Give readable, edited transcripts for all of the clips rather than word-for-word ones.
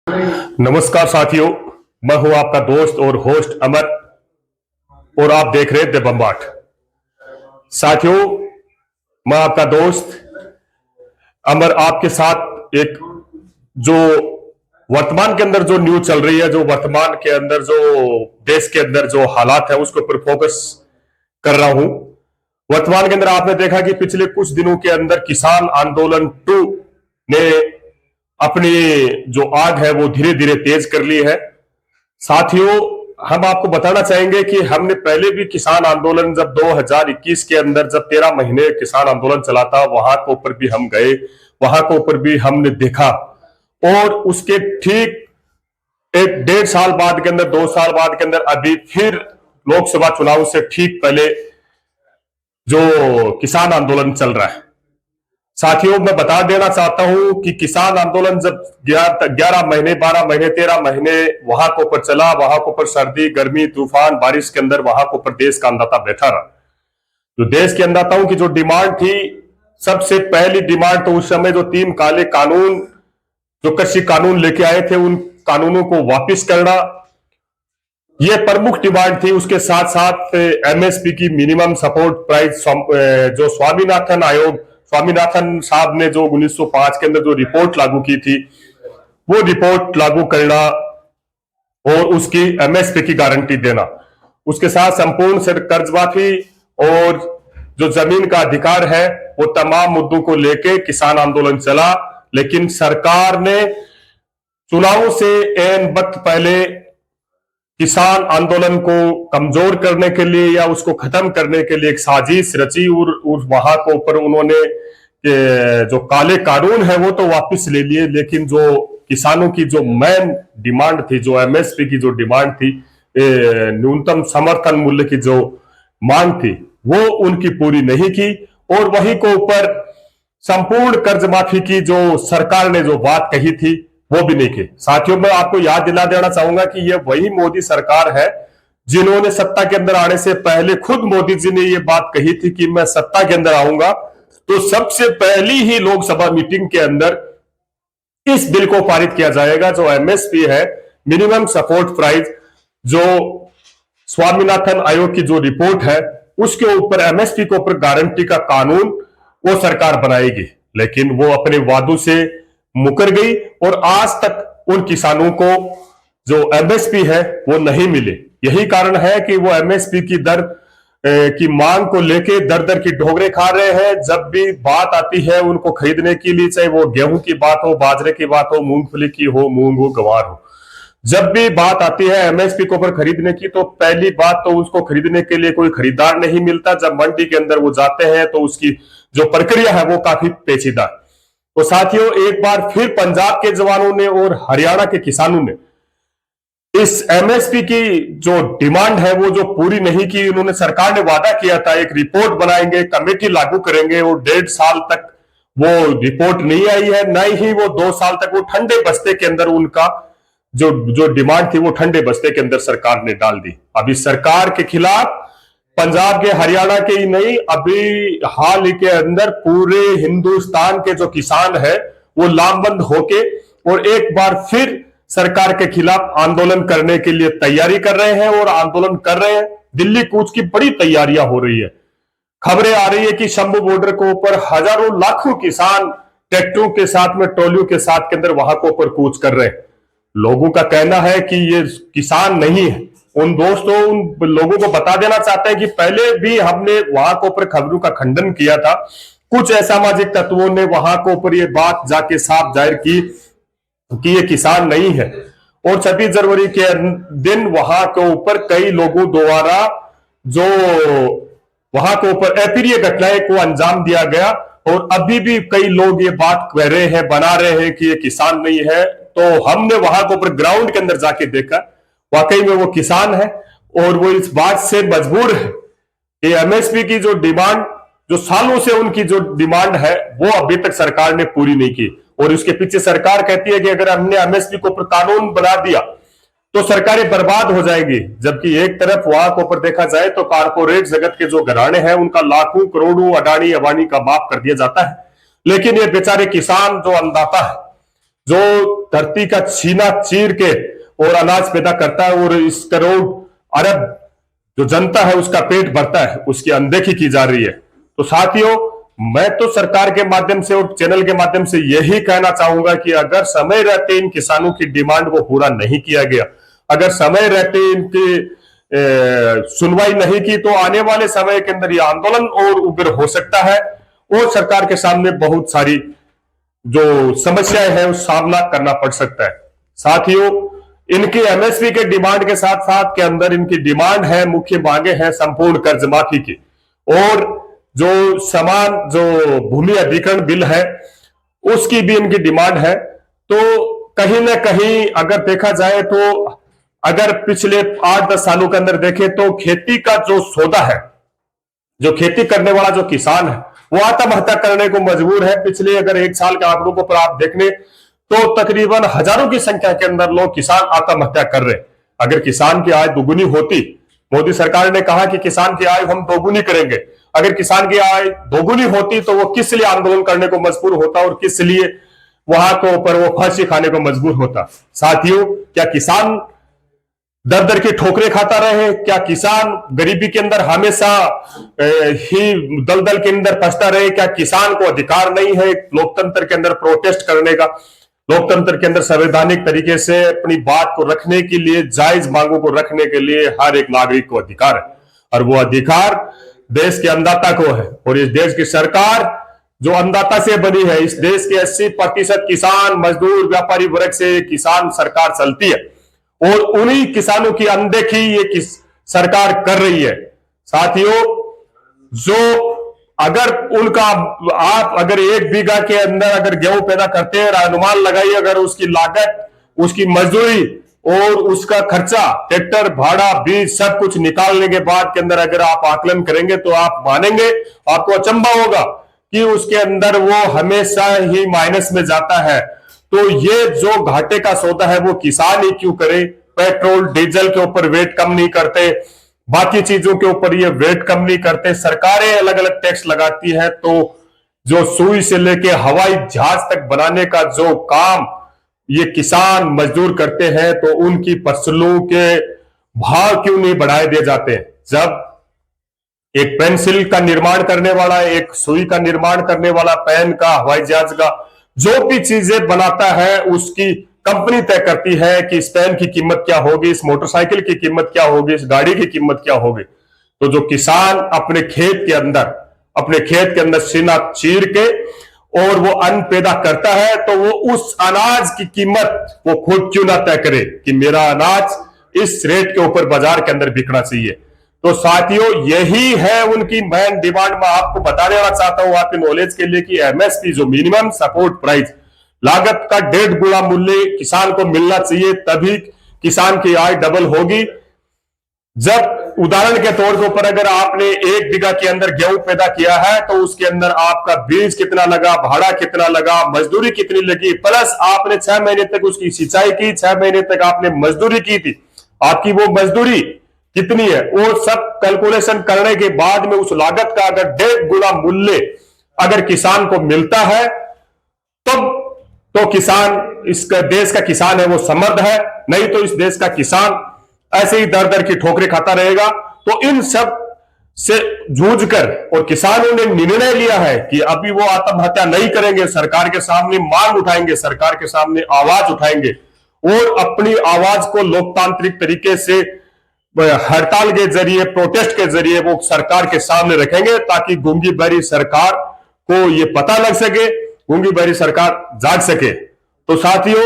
नमस्कार साथियों, मैं हूं आपका दोस्त और होस्ट अमर और आप देख रहे हैं द बम्बाट। साथियों, मैं आपका दोस्त अमर आपके साथ एक जो वर्तमान के अंदर जो न्यूज चल रही है, जो वर्तमान के अंदर जो देश के अंदर जो हालात है उसके ऊपर फोकस कर रहा हूं। वर्तमान के अंदर आपने देखा कि पिछले कुछ दिनों के अंदर किसान आंदोलन 2 ने अपनी जो आग है वो धीरे धीरे तेज कर ली है। साथियों, हम आपको बताना चाहेंगे कि हमने पहले भी किसान आंदोलन जब 2021 के अंदर जब 13 महीने किसान आंदोलन चला था, वहां के ऊपर भी हम गए, वहां के ऊपर भी हमने देखा। और उसके ठीक 1.5 साल बाद के अंदर, 2 साल बाद के अंदर अभी फिर लोकसभा चुनाव से ठीक पहले जो किसान आंदोलन चल रहा है। साथियों, मैं बता देना चाहता हूं कि किसान आंदोलन जब 11 महीने, 12 महीने, 13 महीने वहां के ऊपर चला, वहां के ऊपर सर्दी, गर्मी, तूफान, बारिश के अंदर वहां के ऊपर देश का अन्नदाता बैठा रहा। जो देश के अन्नदाताओं की जो डिमांड थी, सबसे पहली डिमांड तो उस समय जो 3 काले कानून, जो कृषि कानून लेके आए थे, उन कानूनों को वापिस करना, यह प्रमुख डिमांड थी। उसके साथ साथ एमएसपी की मिनिमम सपोर्ट प्राइस, जो स्वामीनाथन साहब ने जो 1905 के अंदर जो रिपोर्ट लागू की थी, वो रिपोर्ट लागू करना और उसकी एमएसपी की गारंटी देना। उसके साथ संपूर्ण कर्ज माफी और जो जमीन का अधिकार है, वो तमाम मुद्दों को लेके किसान आंदोलन चला। लेकिन सरकार ने चुनाव से एन वक्त पहले किसान आंदोलन को कमजोर करने के लिए या उसको खत्म करने के लिए एक साजिश रची और वहां के ऊपर उन्होंने जो काले कानून है वो तो वापस ले लिए, लेकिन जो किसानों की जो मेन डिमांड थी, जो एमएसपी की जो डिमांड थी, न्यूनतम समर्थन मूल्य की जो मांग थी, वो उनकी पूरी नहीं की। और वही को ऊपर संपूर्ण कर्ज माफी की जो सरकार ने जो बात कही थी, वो भी नहीं की। साथियों, मैं आपको याद दिला देना चाहूंगा कि यह वही मोदी सरकार है जिन्होंने सत्ता के अंदर आने से पहले खुद मोदी जी ने यह बात कही थी कि मैं सत्ता के अंदर आऊंगा तो सबसे पहली ही लोकसभा मीटिंग के अंदर इस बिल को पारित किया जाएगा, जो एमएसपी है, मिनिमम सपोर्ट प्राइस, जो स्वामीनाथन आयोग की जो रिपोर्ट है उसके ऊपर एमएसपी के ऊपर गारंटी का कानून वो सरकार बनाएगी। लेकिन वो अपने वादों से मुकर गई और आज तक उन किसानों को जो एमएसपी है वो नहीं मिले। यही कारण है कि वो एमएसपी की दर की मांग को लेके दर दर की ढोंगरे खा रहे हैं। जब भी बात आती है उनको खरीदने के लिए, चाहे वो गेहूं की बात हो, बाजरे की बात हो, मूंगफली की हो, मूंग हो, गवार हो, जब भी बात आती है एमएसपी के ऊपर खरीदने की, तो पहली बात तो उसको खरीदने के लिए कोई खरीदार नहीं मिलता। जब मंडी के अंदर वो जाते हैं तो उसकी जो प्रक्रिया है वो काफी पेचीदा है। तो साथियों, एक बार फिर पंजाब के जवानों ने और हरियाणा के किसानों ने इस एमएसपी की जो डिमांड है वो जो पूरी नहीं की। उन्होंने, सरकार ने वादा किया था एक रिपोर्ट बनाएंगे, कमेटी लागू करेंगे, और 1.5 साल तक वो रिपोर्ट नहीं आई है। न ही वो 2 साल तक वो ठंडे बस्ते के अंदर उनका जो डिमांड थी वो ठंडे बस्ते के अंदर सरकार ने डाल दी। अभी सरकार के खिलाफ पंजाब के, हरियाणा के ही नहीं, अभी हाल ही के अंदर पूरे हिंदुस्तान के जो किसान है वो लामबंद होके और एक बार फिर सरकार के खिलाफ आंदोलन करने के लिए तैयारी कर रहे हैं और आंदोलन कर रहे हैं। दिल्ली कूच की बड़ी तैयारियां हो रही है। खबरें आ रही है कि शंभू बॉर्डर के ऊपर हजारों लाखों किसान ट्रैक्टरों के साथ में, ट्रॉलियों के साथ के अंदर वहां के ऊपर कूच कर रहे हैं। लोगों का कहना है कि ये किसान नहीं है। उन दोस्तों, उन लोगों को बता देना चाहते हैं कि पहले भी हमने वहां के ऊपर खबरों का खंडन किया था। कुछ असामाजिक तत्वों ने वहां के ऊपर ये बात जाके साफ जाहिर की कि ये किसान नहीं है। और 26 जनवरी के दिन वहां के ऊपर कई लोगों द्वारा जो वहां के ऊपर अप्रिय घटनाएं को अंजाम दिया गया। और अभी भी कई लोग ये बात कह रहे हैं, बना रहे हैं कि ये किसान नहीं है। तो हमने वहां के ऊपर ग्राउंड के अंदर जाके देखा, वाकई में वो किसान है और वो इस बात से मजबूर है कि एमएसपी की जो डिमांड, जो सालों से उनकी जो डिमांड है, वो अभी तक सरकार ने पूरी नहीं की। और उसके पीछे सरकार कहती है कि अगर हमने एमएसपी को ऊपर कानून बना दिया तो सरकारें बर्बाद हो जाएगी। जबकि एक तरफ वहां के ऊपर देखा जाए तो कारपोरेट जगत के जो घराने हैं उनका लाखों करोड़ों अडानी अबानी का माफ कर दिया जाता है, लेकिन ये बेचारे किसान जो अन्नदाता है जो धरती का सीना चीर के और अनाज पैदा करता है और इस करोड़ अरब जो जनता है उसका पेट भरता है, उसकी अनदेखी की जा रही है। तो साथियों, मैं तो सरकार के माध्यम से और चैनल के माध्यम से यही कहना चाहूंगा कि अगर समय रहते इन किसानों की डिमांड को पूरा नहीं किया गया, अगर समय रहते इनकी सुनवाई नहीं की, तो आने वाले समय के अंदर यह आंदोलन और उग्र हो सकता है और सरकार के सामने बहुत सारी जो समस्याएं हैं उस सामना करना पड़ सकता है। साथियों, इनकी एमएसपी के डिमांड के साथ साथ के अंदर इनकी डिमांड है, मुख्य मांगे हैं संपूर्ण कर्ज माफी की और जो समान जो भूमि अधिग्रहण बिल है उसकी भी इनकी डिमांड है। तो कहीं ना कहीं अगर देखा जाए तो अगर पिछले 8-10 सालों के अंदर देखें तो खेती का जो सौदा है, जो खेती करने वाला जो किसान है वो आत्महत्या करने को मजबूर है। पिछले अगर 1 साल के आंकड़ों को पर आप देखने तो तकरीबन हजारों की संख्या के अंदर लोग किसान आत्महत्या कर रहे। अगर किसान की आय दोगुनी होती, मोदी सरकार ने कहा कि किसान की आय हम दोगुनी करेंगे, अगर किसान की आय दोगुनी होती तो वो किस लिए आंदोलन करने को मजबूर होता और किस लिए वहां के ऊपर वो फांसी खाने को मजबूर होता। साथियों, क्या किसान दर दर की ठोकरें खाता रहे? क्या किसान गरीबी के अंदर हमेशा ही दलदल के अंदर फंसता रहे? क्या किसान को अधिकार नहीं है लोकतंत्र के अंदर प्रोटेस्ट करने का, लोकतंत्र के अंदर संवैधानिक तरीके से अपनी बात को रखने के लिए, जायज मांगों को रखने के लिए हर एक नागरिक को अधिकार है और वो अधिकार देश के अन्नदाता को है। और इस देश की सरकार जो अन्नदाता से बनी है, इस देश के 80% किसान, मजदूर, व्यापारी वर्ग से किसान सरकार चलती है और उन्हीं किसानों की अनदेखी ये सरकार कर रही है। साथियों, जो अगर उनका आप अगर 1 बीघा के अंदर अगर गेहूं पैदा करते हैं, अनुमान लगाइए अगर उसकी लागत, उसकी मजदूरी और उसका खर्चा, ट्रैक्टर भाड़ा, बीज सब कुछ निकालने के बाद के अंदर अगर आप आकलन करेंगे तो आप मानेंगे, आपको अचंभा होगा कि उसके अंदर वो हमेशा ही माइनस में जाता है। तो ये जो घाटे का सौदा है वो किसान ही क्यों करे? पेट्रोल डीजल के ऊपर वेट कम नहीं करते, बाकी चीजों के ऊपर ये वेट कम नहीं करते, सरकारें अलग अलग टैक्स लगाती है। तो जो सुई से लेके हवाई जहाज तक बनाने का जो काम ये किसान मजदूर करते हैं, तो उनकी फसलों के भाव क्यों नहीं बढ़ाए दिए जाते? जब एक पेंसिल का निर्माण करने वाला, एक सुई का निर्माण करने वाला, पेन का, हवाई जहाज का, जो भी चीजें बनाता है उसकी कंपनी तय करती है कि इस पेन की कीमत क्या होगी, इस मोटरसाइकिल की कीमत क्या होगी, इस गाड़ी की कीमत क्या होगी। तो जो किसान अपने खेत के अंदर सीना चीर के और वो अन्न पैदा करता है, तो वो उस अनाज की कीमत वो खुद क्यों ना तय करे कि मेरा अनाज इस रेट के ऊपर बाजार के अंदर बिकना चाहिए। तो साथियों, यही है उनकी मेन डिमांड। मैं आपको बता देना चाहता हूं आपके नॉलेज के लिए कि एमएसपी जो मिनिमम सपोर्ट प्राइस, लागत का 1.5 गुना मूल्य किसान को मिलना चाहिए, तभी किसान की आय डबल होगी। जब उदाहरण के तौर के ऊपर अगर आपने 1 बीघा के अंदर गेहूं पैदा किया है तो उसके अंदर आपका बीज कितना लगा, भाड़ा कितना लगा, मजदूरी कितनी लगी, प्लस आपने 6 महीने तक उसकी सिंचाई की, 6 महीने तक आपने मजदूरी की थी, आपकी वो मजदूरी कितनी है, वो सब कैलकुलेशन करने के बाद में उस लागत का अगर 1.5 गुना मूल्य अगर किसान को मिलता है तब तो किसान, इस देश का किसान है वो समृद्ध है। नहीं तो इस देश का किसान ऐसे ही दर दर की ठोकरें खाता रहेगा। तो इन सब से जूझकर और किसानों ने निर्णय लिया है कि अभी वो आत्महत्या नहीं करेंगे, सरकार के सामने मांग उठाएंगे, सरकार के सामने आवाज उठाएंगे और अपनी आवाज को लोकतांत्रिक तरीके से हड़ताल के जरिए, प्रोटेस्ट के जरिए वो सरकार के सामने रखेंगे, ताकि गूंगी बहरी सरकार को ये पता लग सके, गूंगी बहरी सरकार जाग सके। तो साथियों,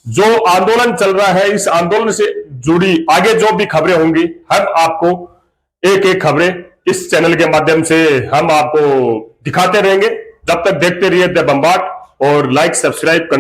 जो आंदोलन चल रहा है, इस आंदोलन से जुड़ी आगे जो भी खबरें होंगी, हम आपको एक एक खबरें इस चैनल के माध्यम से हम आपको दिखाते रहेंगे। जब तक देखते रहिए द बम्बाट और लाइक सब्सक्राइब करना